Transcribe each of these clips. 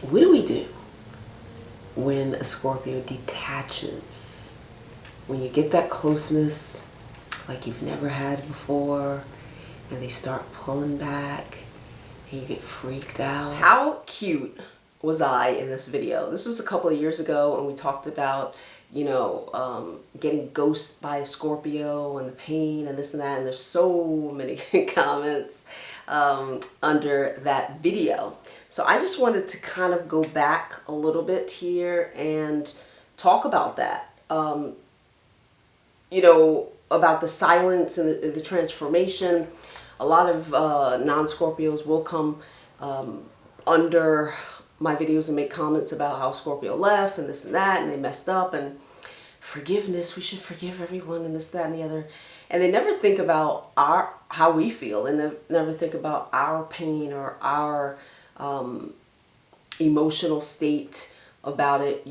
What do we do when a Scorpio detaches? When you get that closeness like you've never had before, and they start pulling back, and you get freaked out. How cute was I in this video? This was a couple of years ago, and we talked about, getting ghosted by a Scorpio and the pain and this and that, and there's so many comments under that video. So I just wanted to kind of go back a little bit here and talk about that. About the silence and the transformation. A lot of non-Scorpios will come under my videos and make comments about how Scorpio left and this and that, and they messed up, and forgiveness, we should forgive everyone, and this, that, and the other. And they never think about how we feel, and they never think about our pain or our emotional state about it,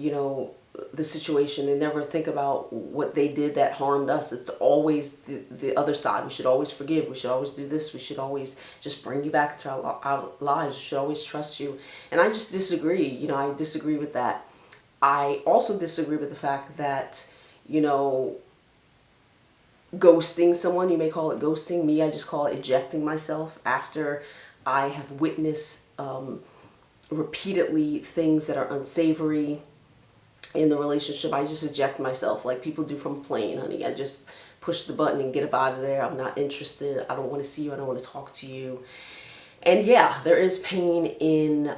the situation. They never think about what they did that harmed us. It's always the other side. We should always forgive. We should always do this. We should always just bring you back to our lives. We should always trust you. And I just disagree. I disagree with that. I also disagree with the fact that, ghosting someone, you may call it ghosting. Me, I just call it ejecting myself after I have witnessed repeatedly things that are unsavory in the relationship. I just eject myself like people do from a plane, honey. I just push the button and get up out of there. I'm not interested. I don't want to see you. I don't want to talk to you. And yeah, there is pain in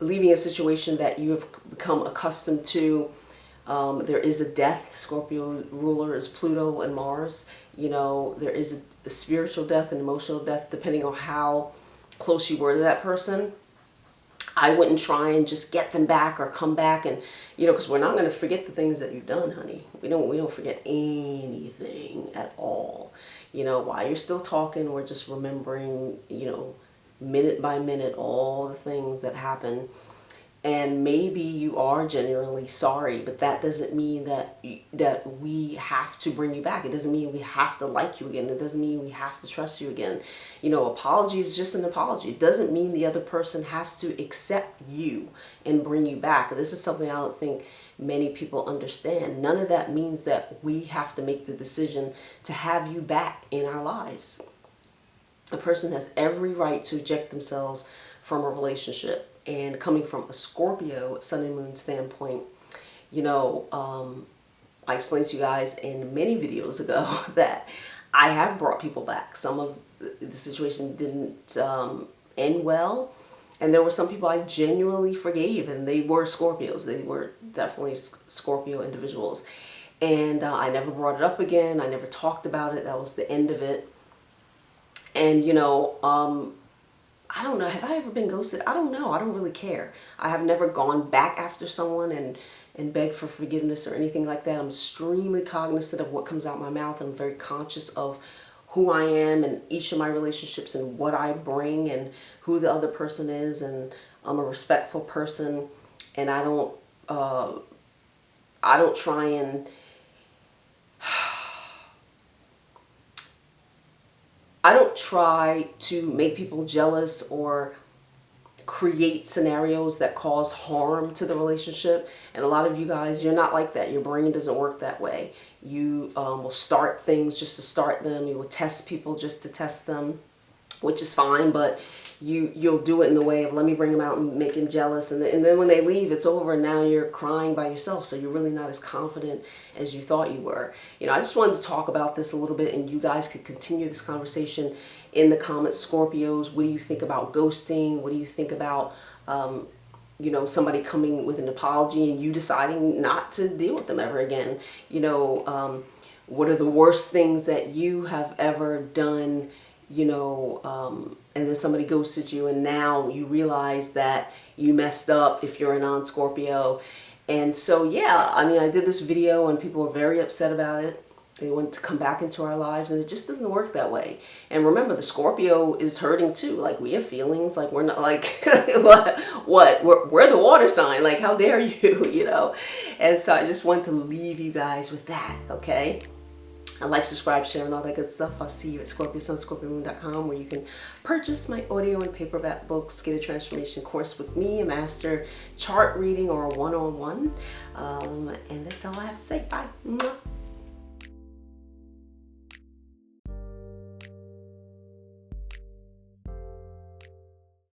leaving a situation that you have become accustomed to. There is a death. Scorpio ruler is Pluto and Mars. There is a spiritual death and emotional death depending on how close you were to that person. I wouldn't try and just get them back or come back, and because we're not going to forget the things that you've done, honey. We don't forget anything at all. While you're still talking, we're just remembering, minute by minute, all the things that happen. And maybe you are genuinely sorry, but that doesn't mean that we have to bring you back. It doesn't mean we have to like you again. It doesn't mean we have to trust you again. Apology is just an apology. It doesn't mean the other person has to accept you and bring you back. This is something I don't think many people understand. None of that means that we have to make the decision to have you back in our lives. A person has every right to eject themselves from a relationship. And coming from a Scorpio Sun and Moon standpoint, I explained to you guys in many videos ago that I have brought people back. Some of the situation didn't end well, and there were some people I genuinely forgave, and they were Scorpios. They were definitely Scorpio individuals. And I never brought it up again. I never talked about it. That was the end of it. And, I don't know. Have I ever been ghosted? I don't know. I don't really care. I have never gone back after someone and begged for forgiveness or anything like that. I'm extremely cognizant of what comes out my mouth. I'm very conscious of who I am in each of my relationships and what I bring and who the other person is. And I'm a respectful person, and I don't try and I don't try to make people jealous or create scenarios that cause harm to the relationship. And a lot of you guys, you're not like that. Your brain doesn't work that way. You will start things just to start them. You will test people just to test them, which is fine, but you'll do it in the way of, let me bring them out and make them jealous, and then when they leave, it's over, and now you're crying by yourself, so you're really not as confident as you thought you were. I just wanted to talk about this a little bit, and you guys could continue this conversation in the comments. Scorpios, what do you think about ghosting? What do you think about somebody coming with an apology and you deciding not to deal with them ever again? What are the worst things that you have ever done, and then somebody ghosted you, and now you realize that you messed up if you're a non-Scorpio. And so, yeah, I did this video and people were very upset about it. They want to come back into our lives, and it just doesn't work that way. And remember, the Scorpio is hurting too. Like, we have feelings. Like, we're not like, what? We're the water sign. Like, how dare you, And so I just wanted to leave you guys with that, okay? And like, subscribe, share, and all that good stuff. I'll see you at ScorpioSunScorpioMoon.com, where you can purchase my audio and paperback books, get a transformation course with me, a master chart reading, or a one-on-one. And that's all I have to say. Bye. Mwah.